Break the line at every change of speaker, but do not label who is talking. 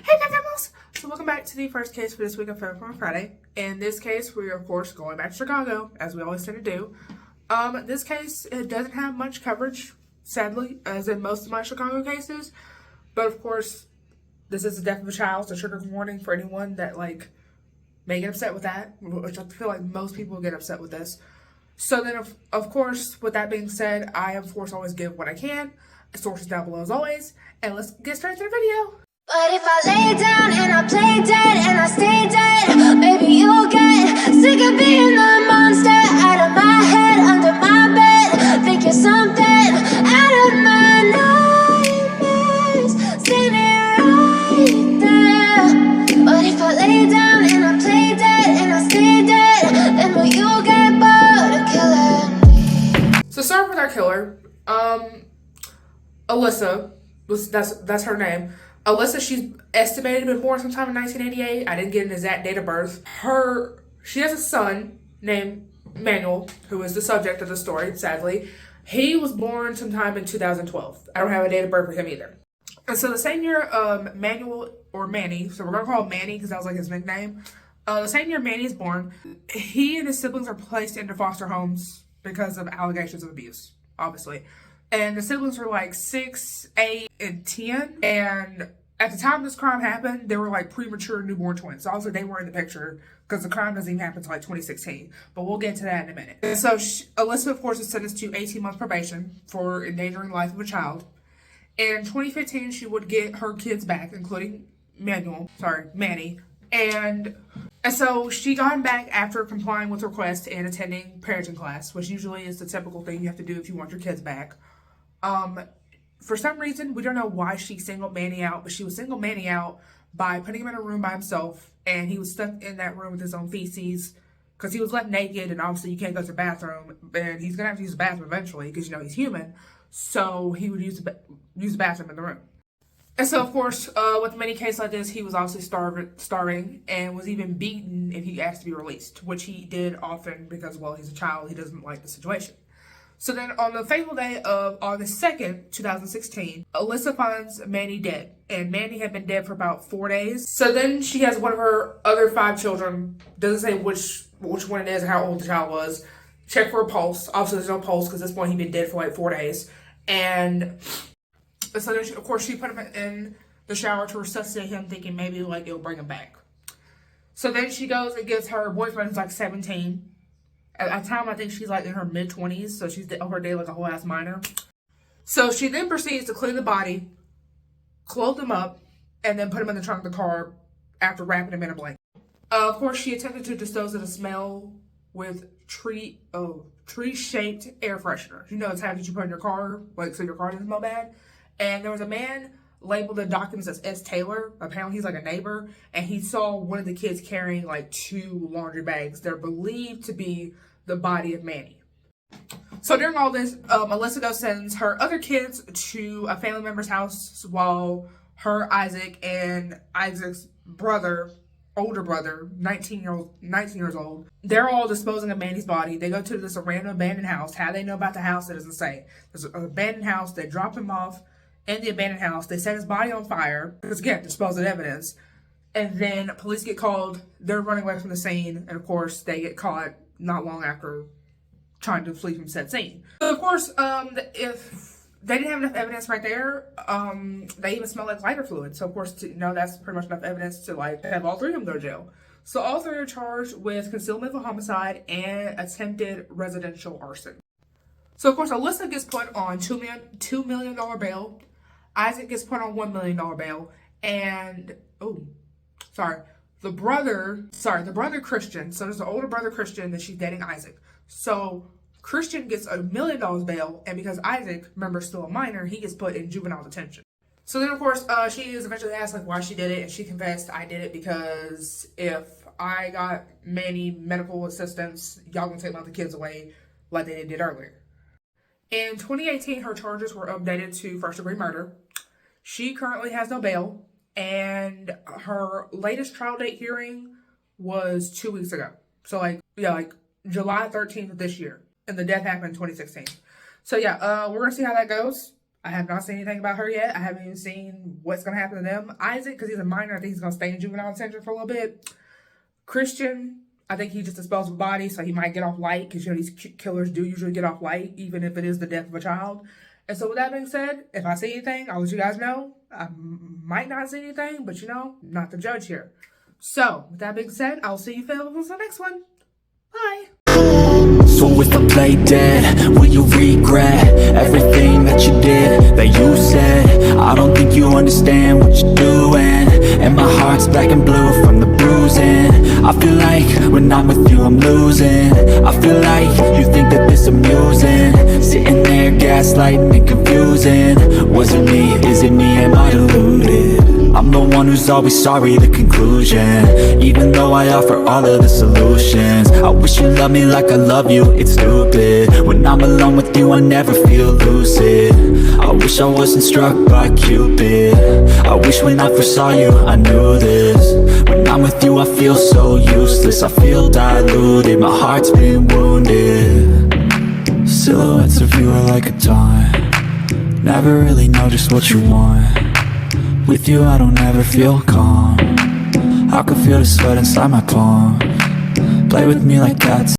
Hey guys, so welcome back to the first case for this week of Fair Friday. In this case, we are of course going back to Chicago, as we always tend to do. This case, it doesn't have much coverage, sadly, as in most of my Chicago cases. But of course, this is the death of a child, so trigger warning for anyone that may get upset with that, which I feel like most people get upset with this. So then, of course, with that being said, I of course always give what I can. Sources down below as always, and let's get straight to the video.
But if I lay down and I play dead and I stay dead, maybe you'll get sick of being the monster out of my head, under my bed. Think you're something out of my nightmares, standing right there. But if I lay down and I play dead and I stay dead, then will you get bored of killing me?
So start with our killer, Alyssa. That's her name. Alyssa, she's estimated to be born sometime in 1988. I didn't get an exact date of birth. She has a son named Manuel, who is the subject of the story, sadly. He was born sometime in 2012. I don't have a date of birth for him either. And so the same year Manuel, or Manny, so we're going to call him Manny because that was like his nickname. The same year Manny's born, he and his siblings are placed into foster homes because of allegations of abuse, obviously. And the siblings were like 6, 8, and 10. And at the time this crime happened, they were like premature newborn twins. So obviously they were in the picture because the crime doesn't even happen until like 2016. But we'll get to that in a minute. And so Alyssa, of course, is sentenced to 18 months probation for endangering the life of a child. In 2015, she would get her kids back, including Manny. And so she got him back after complying with requests and attending parenting class, which usually is the typical thing you have to do if you want your kids back. For some reason, we don't know why she singled Manny out, but she was singled Manny out by putting him in a room by himself, and he was stuck in that room with his own feces because he was left naked, and obviously you can't go to the bathroom, and he's gonna have to use the bathroom eventually because he's human, so he would use the bathroom in the room. And so, of course, with many cases like this, he was obviously starving and was even beaten if he asked to be released, which he did often because, well, he's a child, he doesn't like the situation. So then on the fateful day of August 2nd, 2016, Alyssa finds Manny dead. And Manny had been dead for about 4 days. So then she has one of her other 5 children, doesn't say which one it is or how old the child was, check for a pulse. Obviously there's no pulse because at this point he'd been dead for like 4 days. And so then, of course, she put him in the shower to resuscitate him, thinking maybe it'll bring him back. So then she goes and gets her boyfriend, who's like 17. At the time, I think she's like in her mid-20s, so she's over day like a whole ass minor. So she then proceeds to clean the body, clothe him up, and then put him in the trunk of the car after wrapping him in a blanket. Of course, she attempted to dispose of the smell with tree-shaped air freshener. You know, it's how you put in your car, so your car doesn't smell bad. And there was a man labeled in documents as S. Taylor. Apparently he's like a neighbor, and he saw one of the kids carrying like 2 laundry bags. They're believed to be the body of Manny. So during all this, Alyssa sends her other kids to a family member's house while her, Isaac, and Isaac's older brother, 19 years old, they're all disposing of Manny's body. They go to this random abandoned house. How they know about the house, it doesn't say. There's an abandoned house. They drop him off in the abandoned house. They set his body on fire because, again, disposed of evidence. And then police get called. They're running away from the scene. And, of course, they get caught not long after trying to flee from said scene. So, of course, if they didn't have enough evidence right there, they even smell like lighter fluid. So, of course, that's pretty much enough evidence to, have all 3 of them go to jail. So, all 3 are charged with concealment of homicide and attempted residential arson. So, of course, Alyssa gets put on $2 million bail. Isaac gets put on $1 million bail. And, the brother Christian, so there's an older brother Christian that she's dating Isaac. So Christian gets $1 million bail, and because Isaac, remember, still a minor, he gets put in juvenile detention. So then, of course, she is eventually asked why she did it, and she confessed, I did it because if I got Manny medical assistance, y'all gonna take my other kids away like they did earlier. In 2018, her charges were updated to first-degree murder. She currently has no bail. And her latest trial date hearing was 2 weeks ago. So, July 13th of this year. And the death happened in 2016. So, we're going to see how that goes. I have not seen anything about her yet. I haven't even seen what's going to happen to them. Isaac, because he's a minor, I think he's going to stay in juvenile detention for a little bit. Christian, I think he just disposed of a body, so he might get off light, because, you know, these killers do usually get off light, even if it is the death of a child. And so with that being said, if I see anything, I'll let you guys know. I might not see anything, but, you know, not the judge here. So, with that being said, I'll see you fellas on the next one. Bye.
So if I play dead, will you regret everything that you did, that you said? I don't think you understand what you're doing, and my heart's black and blue from the bruising. I feel like when I'm with you I'm losing. I feel like you think that this amusing, sitting there gaslighting and confusing. Was it me? Is it me? Am I deluded? I'm the one who's always sorry, the conclusion. Even though I offer all of the solutions, I wish you loved me like I love you, it's stupid. When I'm alone with you I never feel lucid. I wish I wasn't struck by Cupid. I wish when I first saw you I knew this. When I'm with you I feel so useless, I feel diluted, my heart's been wounded. Silhouettes of you are like a taunt, never really know just what you want. With you I don't ever feel calm, I can feel the sweat inside my palm. Play with me like cats.